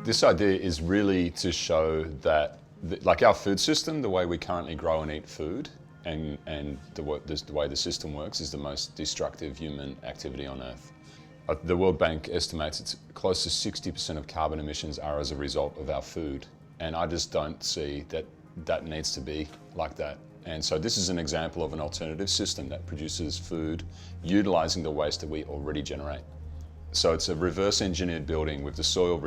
This idea is really to show that, like our food system, the way we currently grow and eat food, and the way the system works is the most destructive human activity on Earth. The World Bank estimates it's close to 60% of carbon emissions are as a result of our food. And I just don't see that that needs to be like that. And so this is an example of an alternative system that produces food utilizing the waste that we already generate. So it's a reverse engineered building with the soil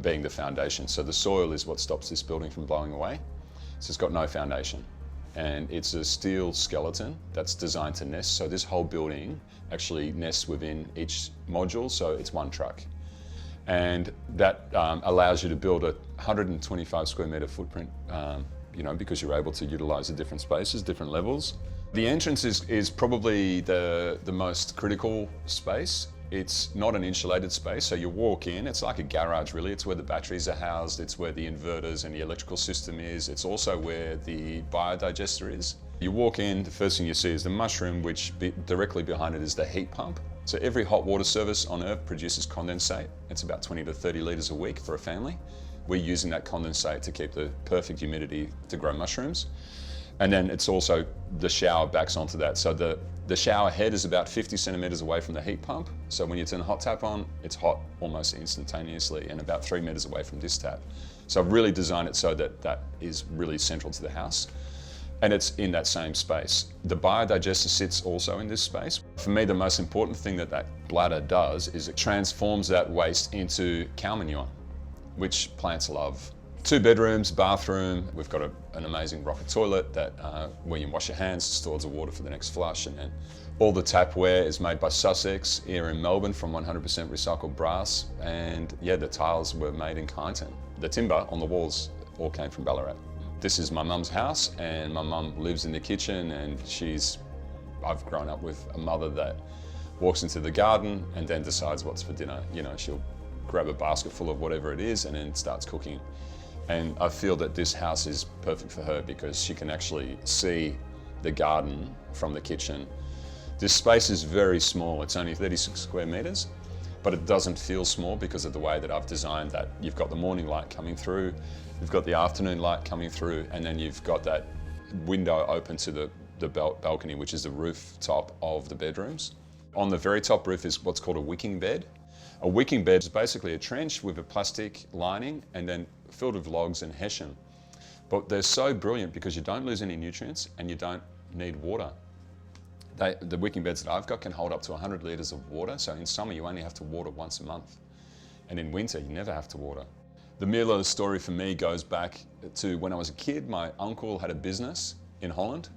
being the foundation. So the soil is what stops this building from blowing away. So it's got no foundation. And it's a steel skeleton that's designed to nest. So this whole building actually nests within each module, so it's one truck. And that allows you to build a 125 square meter footprint, because you're able to utilize the different spaces, different levels. The entrance is probably the most critical space. It's not an insulated space, so you walk in, it's like a garage really. It's where the batteries are housed, it's where the inverters and the electrical system is. It's also where the biodigester is. You walk in, the first thing you see is the mushroom, which directly behind it is the heat pump. So every hot water service on Earth produces condensate. It's about 20 to 30 litres a week for a family. We're using that condensate to keep the perfect humidity to grow mushrooms. And then it's also, the shower backs onto that. So the shower head is about 50 centimetres away from the heat pump. So when you turn the hot tap on, it's hot almost instantaneously and about 3 metres away from this tap. So I've really designed it so that that is really central to the house. And it's in that same space. The biodigester sits also in this space. For me, the most important thing that that bladder does is it transforms that waste into cow manure, which plants love. 2 bedrooms, bathroom. We've got an amazing rocket toilet that where you wash your hands, stores the water for the next flush, and then all the tapware is made by Sussex here in Melbourne from 100% recycled brass. And yeah, the tiles were made in Kyneton. The timber on the walls all came from Ballarat. This is my mum's house, and my mum lives in the kitchen, and I've grown up with a mother that walks into the garden and then decides what's for dinner. She'll grab a basket full of whatever it is and then starts cooking. And I feel that this house is perfect for her because she can actually see the garden from the kitchen. This space is very small. It's only 36 square metres, but it doesn't feel small because of the way that I've designed that. You've got the morning light coming through, you've got the afternoon light coming through, and then you've got that window open to the balcony, which is the rooftop of the bedrooms. On the very top roof is what's called a wicking bed. A wicking bed is basically a trench with a plastic lining and then filled with logs and hessian. But they're so brilliant because you don't lose any nutrients and you don't need water. The wicking beds that I've got can hold up to 100 litres of water, so in summer you only have to water once a month. And in winter you never have to water. The Miele story for me goes back to when I was a kid. My uncle had a business in Holland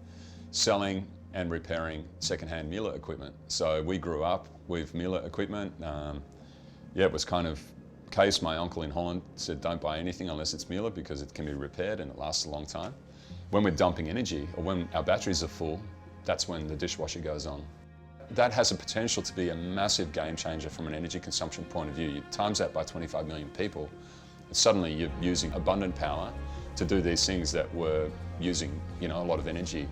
selling and repairing secondhand Miele equipment. So we grew up with Miele equipment. It was kind of case. My uncle in Holland said, don't buy anything unless it's Miele because it can be repaired and it lasts a long time. When we're dumping energy or when our batteries are full, that's when the dishwasher goes on. That has a potential to be a massive game changer from an energy consumption point of view. You times that by 25 million people, and suddenly you're using abundant power to do these things that were using a lot of energy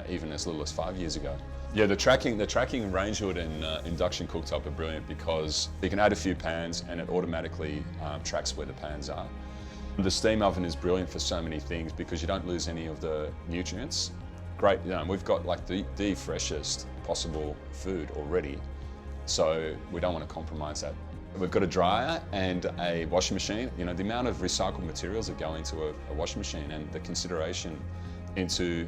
even as little as 5 years ago. Yeah, the tracking range hood and induction cooktop are brilliant because you can add a few pans and it automatically tracks where the pans are. The steam oven is brilliant for so many things because you don't lose any of the nutrients. Great, we've got like the freshest possible food already, so we don't want to compromise that. We've got a dryer and a washing machine. The amount of recycled materials that go into a washing machine and the consideration into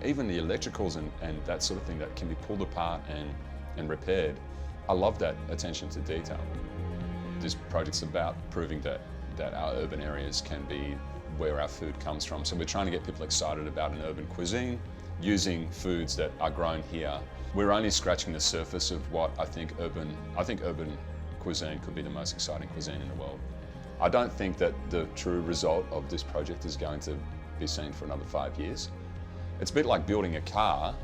even the electricals and that sort of thing that can be pulled apart and repaired. I love that attention to detail. This project's about proving that our urban areas can be where our food comes from. So we're trying to get people excited about an urban cuisine using foods that are grown here. We're only scratching the surface of what I think urban cuisine could be the most exciting cuisine in the world. I don't think that the true result of this project is going to be seen for another 5 years. It's a bit like building a car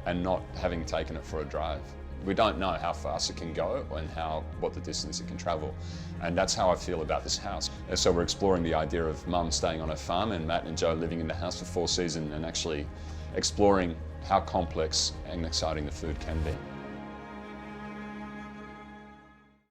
and not having taken it for a drive. We don't know how fast it can go and what the distance it can travel. And that's how I feel about this house. And so we're exploring the idea of Mum staying on her farm and Matt and Joe living in the house for 4 seasons and actually exploring how complex and exciting the food can be.